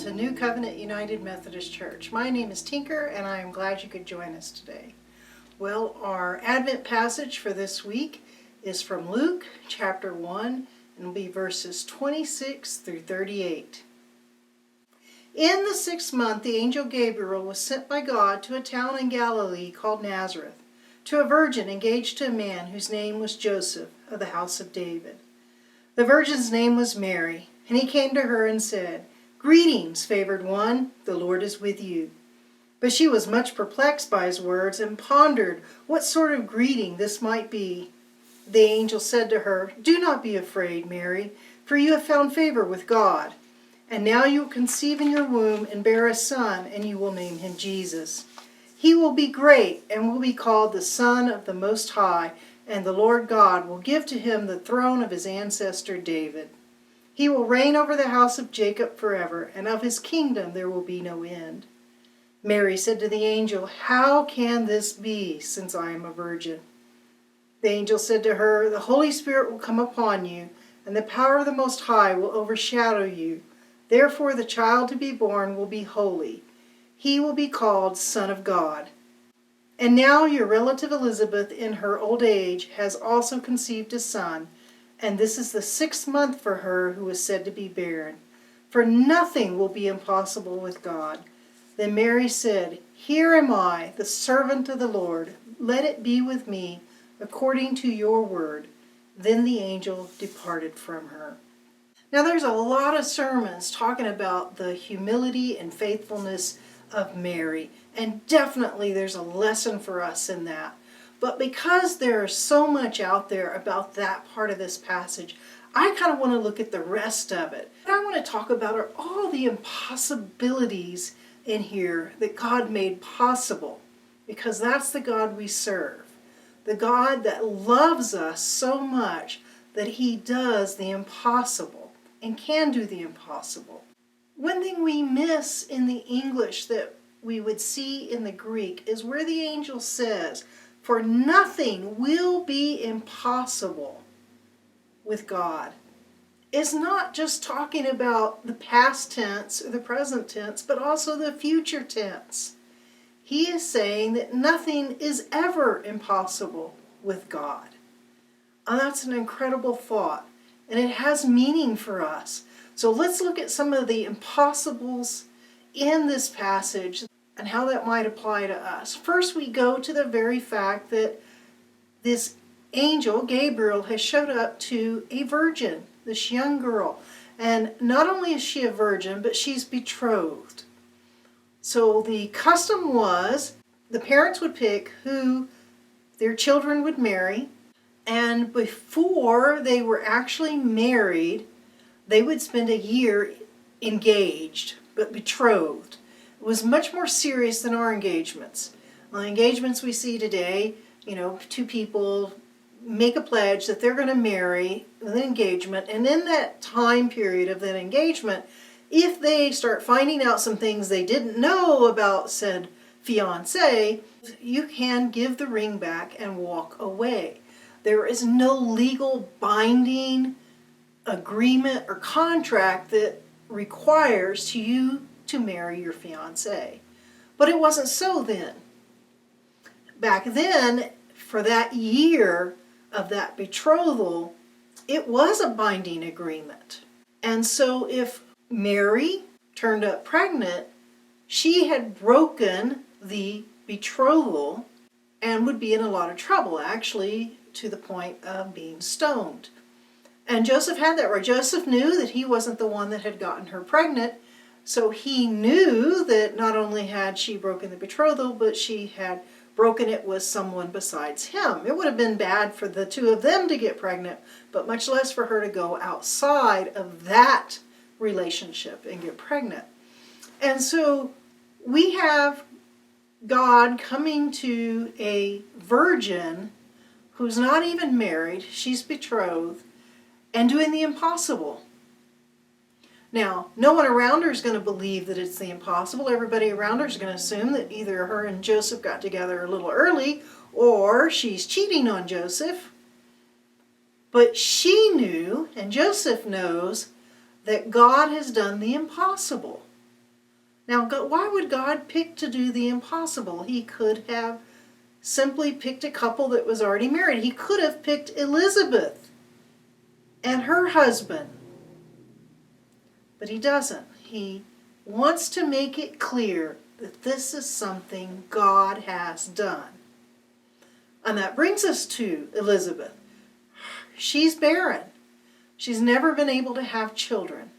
to New Covenant United Methodist Church. My name is Tinker, and I am glad you could join us today. Well, our Advent passage for this week is from Luke chapter 1, and will be verses 26 through 38. In the 6th month, the angel Gabriel was sent by God to a town in Galilee called Nazareth, to a virgin engaged to a man whose name was Joseph, of the house of David. The virgin's name was Mary, and he came to her and said, "Greetings, favored one, the Lord is with you." But she was much perplexed by his words and pondered what sort of greeting this might be. The angel said to her, "Do not be afraid, Mary, for you have found favor with God. And now you will conceive in your womb and bear a son, and you will name him Jesus. He will be great and will be called the Son of the Most High, and the Lord God will give to him the throne of his ancestor David. He will reign over the house of Jacob forever, and of his kingdom there will be no end." Mary said to the angel, "How can this be, since I am a virgin?" The angel said to her, "The Holy Spirit will come upon you, and the power of the Most High will overshadow you. Therefore the child to be born will be holy. He will be called Son of God. And now your relative Elizabeth, in her old age, has also conceived a son, and this is the 6th month for her who is said to be barren. For nothing will be impossible with God." Then Mary said, "Here am I, the servant of the Lord. Let it be with me according to your word." Then the angel departed from her. Now there's a lot of sermons talking about the humility and faithfulness of Mary, and definitely there's a lesson for us in that. But because there's so much out there about that part of this passage, I kind of want to look at the rest of it. What I want to talk about are all the impossibilities in here that God made possible, because that's the God we serve. The God that loves us so much that he does the impossible and can do the impossible. One thing we miss in the English that we would see in the Greek is where the angel says, "For nothing will be impossible with God." It's not just talking about the past tense or the present tense, but also the future tense. He is saying that nothing is ever impossible with God. And that's an incredible thought, and it has meaning for us. So let's look at some of the impossibles in this passage and how that might apply to us. First, we go to the very fact that this angel, Gabriel, has showed up to a virgin, this young girl. And not only is she a virgin, but she's betrothed. So the custom was the parents would pick who their children would marry, and before they were actually married, they would spend a year engaged, but betrothed. It was much more serious than our engagements. Engagements we see today, two people make a pledge that they're going to marry with an engagement, and in that time period of that engagement, if they start finding out some things they didn't know about said fiancé, you can give the ring back and walk away. There is no legal binding agreement or contract that requires you to marry your fiancé. But it wasn't so then. Back then, for that year of that betrothal, it was a binding agreement. And so if Mary turned up pregnant, she had broken the betrothal and would be in a lot of trouble, actually to the point of being stoned. And Joseph had that right. Joseph knew that he wasn't the one that had gotten her pregnant, so he knew that not only had she broken the betrothal, but she had broken it with someone besides him. It would have been bad for the two of them to get pregnant, but much less for her to go outside of that relationship and get pregnant. And so we have God coming to a virgin who's not even married, she's betrothed, and doing the impossible. Now, no one around her is going to believe that it's the impossible. Everybody around her is going to assume that either her and Joseph got together a little early or she's cheating on Joseph. But she knew, and Joseph knows, that God has done the impossible. Now, why would God pick to do the impossible? He could have simply picked a couple that was already married. He could have picked Elizabeth and her husband, but he doesn't. He wants to make it clear that this is something God has done. And that brings us to Elizabeth. She's barren. She's never been able to have children.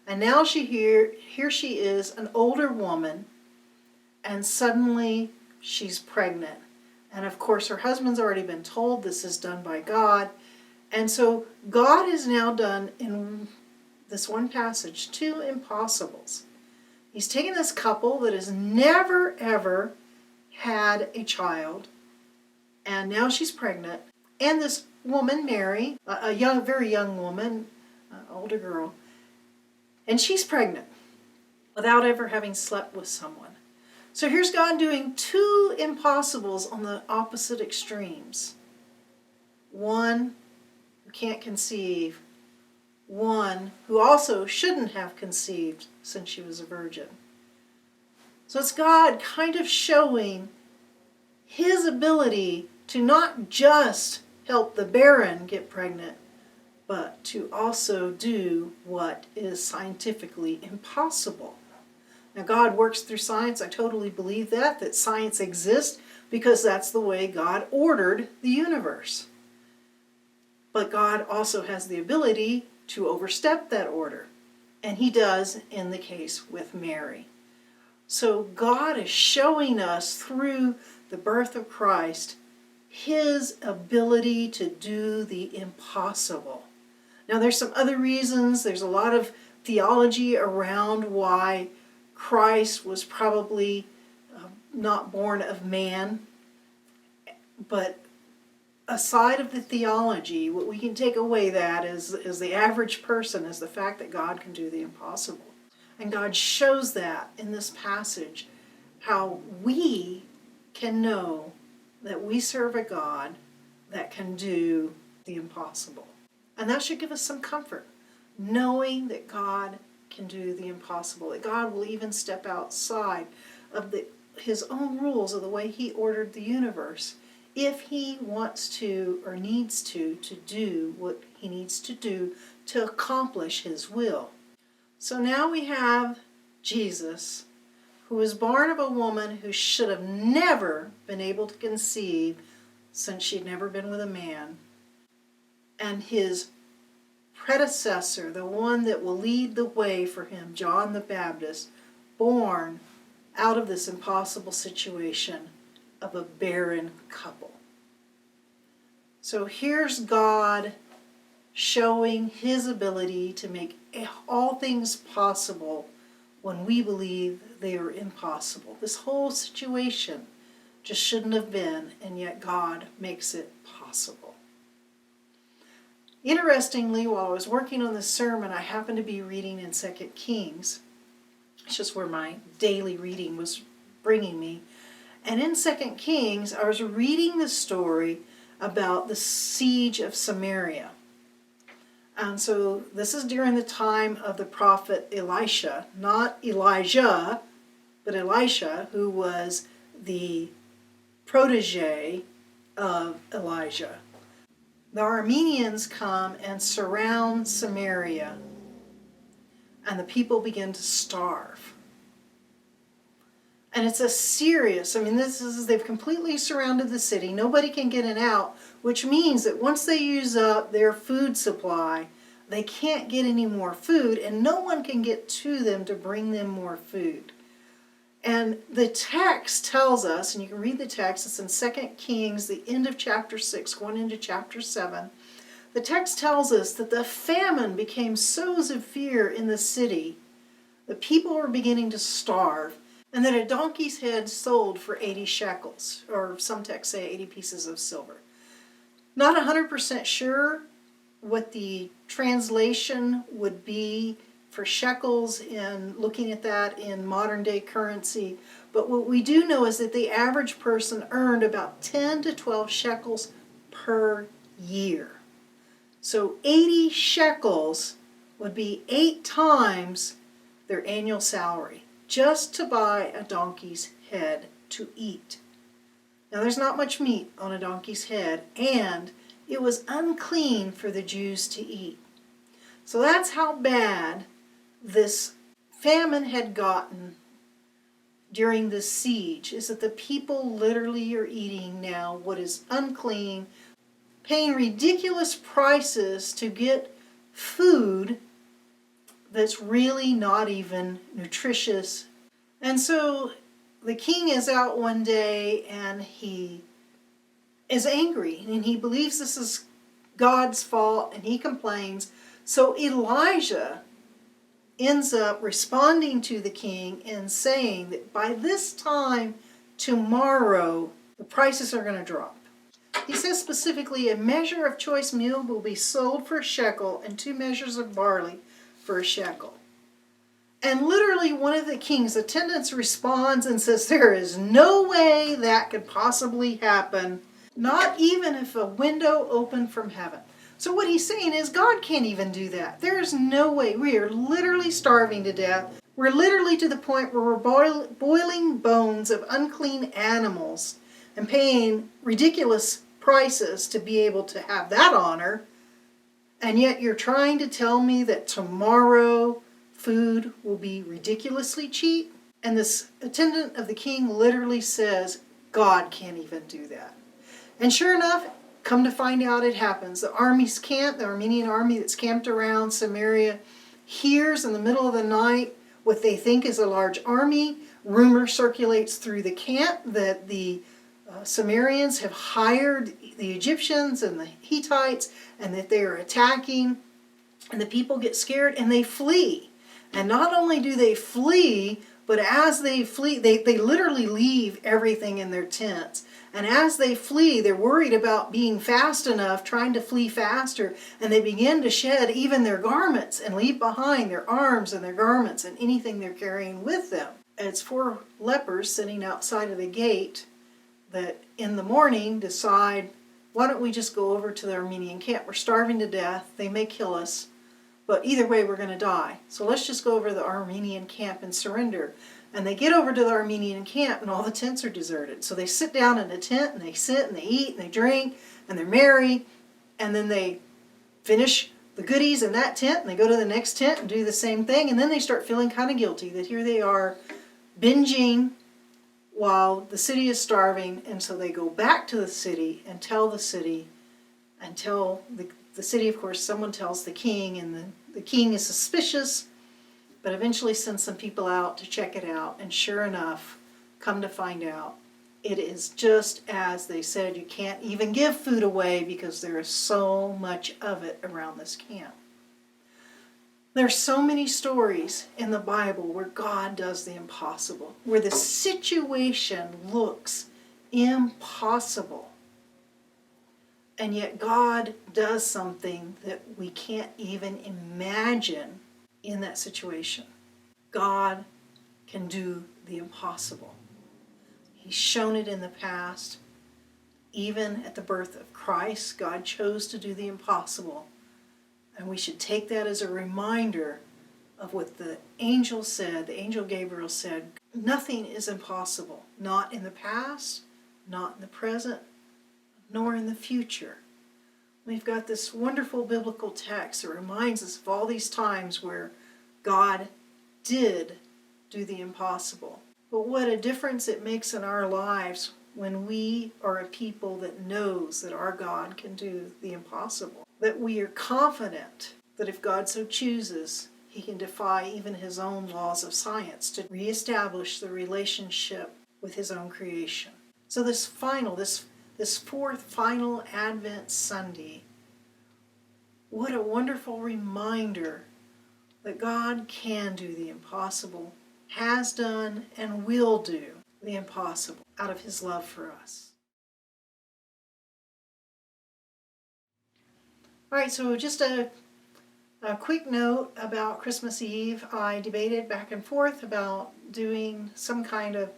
And now here she is, an older woman, and suddenly she's pregnant. And of course her husband's already been told this is done by God. And so God has now done in this one passage 2 impossibles. He's taken this couple that has never ever had a child, and now she's pregnant, and this woman, Mary, a very young woman, older girl, and she's pregnant without ever having slept with someone. So here's God doing 2 impossibles on the opposite extremes. One who can't conceive, one who also shouldn't have conceived since she was a virgin. So it's God kind of showing his ability to not just help the barren get pregnant, but to also do what is scientifically impossible. Now, God works through science. I totally believe that science exists because that's the way God ordered the universe. But God also has the ability to overstep that order, and he does in the case with Mary. So God is showing us through the birth of Christ his ability to do the impossible. Now there's some other reasons. There's a lot of theology around why Christ was probably not born of man. But aside of the theology, what we can take away that is the average person is the fact that God can do the impossible. And God shows that in this passage, how we can know that we serve a God that can do the impossible. And that should give us some comfort, knowing that God can do the impossible, that God will even step outside of his own rules of the way he ordered the universe, if he wants to or needs to do what he needs to do to accomplish his will. So now we have Jesus, who was born of a woman who should have never been able to conceive since she'd never been with a man, and his predecessor, the one that will lead the way for him, John the Baptist, born out of this impossible situation of a barren couple. So here's God showing his ability to make all things possible when we believe they are impossible. This whole situation just shouldn't have been, and yet God makes it possible. Interestingly, while I was working on this sermon, I happened to be reading in 2 Kings. It's just where my daily reading was bringing me. And in 2 Kings, I was reading the story about the siege of Samaria. And so this is during the time of the prophet Elisha, not Elijah, but Elisha, who was the protege of Elijah. The Arameans come and surround Samaria, and the people begin to starve. And it's they've completely surrounded the city. Nobody can get in and out, which means that once they use up their food supply, they can't get any more food, and no one can get to them to bring them more food. And the text tells us, and you can read the text, it's in 2 Kings, the end of chapter 6, going into chapter 7. The text tells us that the famine became so severe in the city, the people were beginning to starve, and that a donkey's head sold for 80 shekels, or some texts say 80 pieces of silver. Not 100% sure what the translation would be for shekels in looking at that in modern day currency, but what we do know is that the average person earned about 10 to 12 shekels per year. So 80 shekels would be 8 times their annual salary. just to buy a donkey's head to eat. Now there's not much meat on a donkey's head, and it was unclean for the Jews to eat. So that's how bad this famine had gotten during this siege, is that the people literally are eating now what is unclean, paying ridiculous prices to get food that's really not even nutritious. And so the king is out one day and he is angry and he believes this is God's fault and he complains. So Elijah ends up responding to the king and saying that by this time tomorrow, the prices are going to drop. He says specifically, a measure of choice meal will be sold for a shekel and 2 measures of barley for a shekel. And literally one of the king's attendants responds and says, there is no way that could possibly happen, not even if a window opened from heaven. So what he's saying is God can't even do that. There is no way. We are literally starving to death. We're literally to the point where we're boiling bones of unclean animals and paying ridiculous prices to be able to have that honor. And yet you're trying to tell me that tomorrow food will be ridiculously cheap? And this attendant of the king literally says, God can't even do that. And sure enough, come to find out it happens. The army's camp, the Armenian army that's camped around Samaria, hears in the middle of the night what they think is a large army. Rumor circulates through the camp that the Sumerians have hired the Egyptians and the Hittites and that they are attacking. And the people get scared and they flee. And not only do they flee, but as they flee, they literally leave everything in their tents. And as they flee, they're worried about being fast enough, trying to flee faster, and they begin to shed even their garments and leave behind their arms and their garments and anything they're carrying with them. And it's 4 lepers sitting outside of the gate that in the morning decide, why don't we just go over to the Armenian camp? We're starving to death. They may kill us, but either way we're going to die. So let's just go over to the Armenian camp and surrender. And they get over to the Armenian camp and all the tents are deserted. So they sit down in a tent and they sit and they eat and they drink and they're merry. And then they finish the goodies in that tent and they go to the next tent and do the same thing. And then they start feeling kind of guilty that here they are binging while the city is starving. And so they go back to the city and tell the city, and tell the city, of course, someone tells the king, and the king is suspicious, but eventually sends some people out to check it out. And sure enough, come to find out, it is just as they said. You can't even give food away because there is so much of it around this camp. There's so many stories in the Bible where God does the impossible, where the situation looks impossible. And yet God does something that we can't even imagine in that situation. God can do the impossible. He's shown it in the past. Even at the birth of Christ, God chose to do the impossible. And we should take that as a reminder of what the angel said. The angel Gabriel said, nothing is impossible, not in the past, not in the present, nor in the future. We've got this wonderful biblical text that reminds us of all these times where God did do the impossible. But what a difference it makes in our lives when we are a people that knows that our God can do the impossible. That we are confident that if God so chooses, he can defy even his own laws of science to reestablish the relationship with his own creation. So this 4th final Advent Sunday, what a wonderful reminder that God can do the impossible, has done, and will do the impossible out of his love for us. All right, so just a quick note about Christmas Eve. I debated back and forth about doing some kind of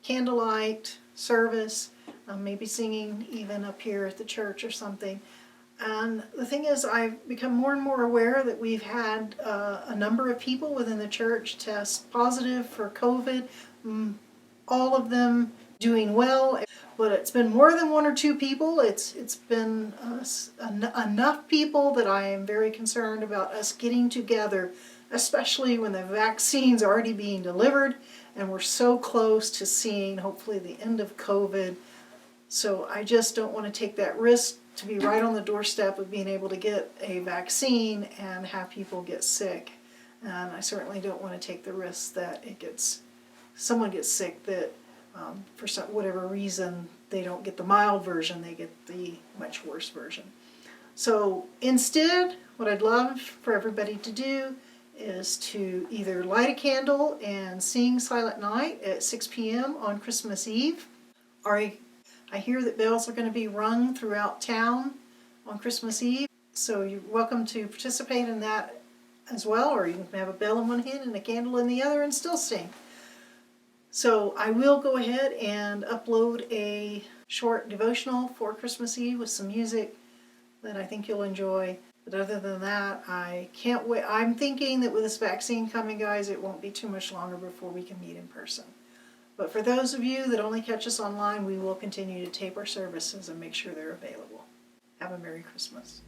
candlelight service, maybe singing even up here at the church or something. And the thing is, I've become more and more aware that we've had a number of people within the church test positive for COVID, all of them doing well, but it's been more than one or two people. It's been enough people that I am very concerned about us getting together, especially when the vaccine's already being delivered and we're so close to seeing hopefully the end of COVID. So I just don't want to take that risk to be right on the doorstep of being able to get a vaccine and have people get sick. And I certainly don't want to take the risk that someone gets sick that for whatever reason they don't get the mild version, they get the much worse version. So instead, what I'd love for everybody to do is to either light a candle and sing Silent Night at 6 p.m. on Christmas Eve. I hear that bells are going to be rung throughout town on Christmas Eve, so you're welcome to participate in that as well, or you can have a bell in one hand and a candle in the other and still sing. So I will go ahead and upload a short devotional for Christmas Eve with some music that I think you'll enjoy. But other than that, I can't wait. I'm thinking that with this vaccine coming, guys, it won't be too much longer before we can meet in person. But for those of you that only catch us online, we will continue to tape our services and make sure they're available. Have a Merry Christmas.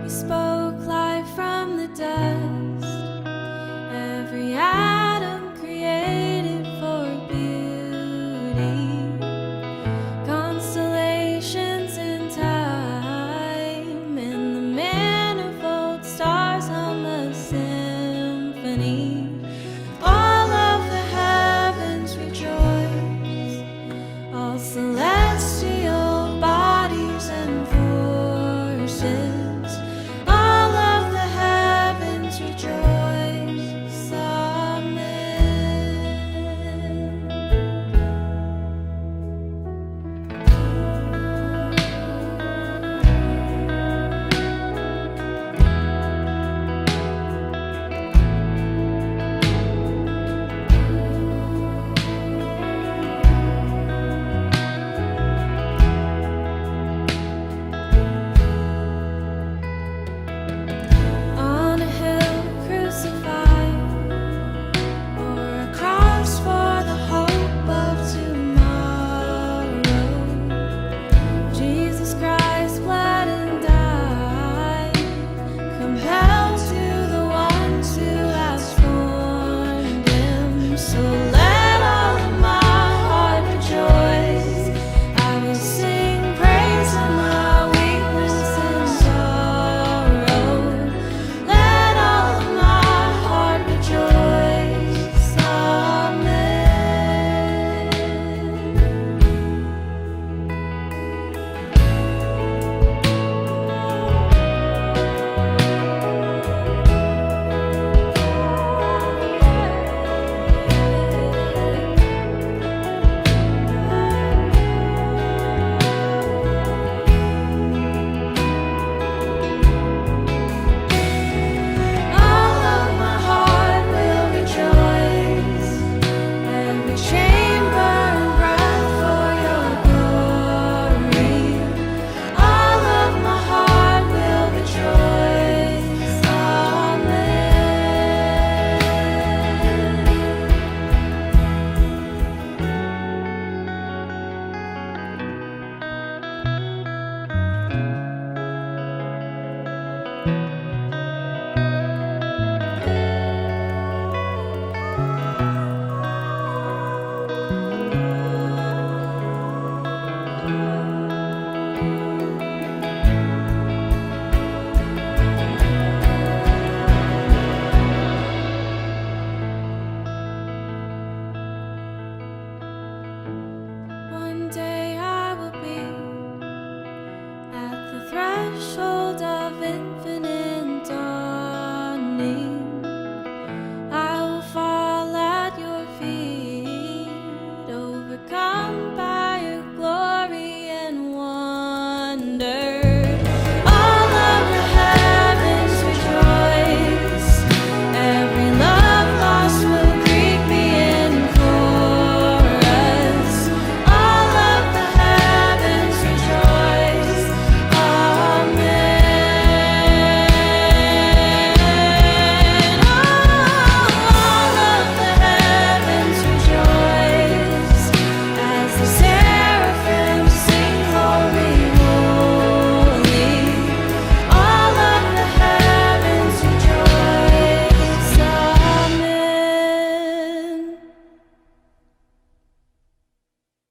Spoke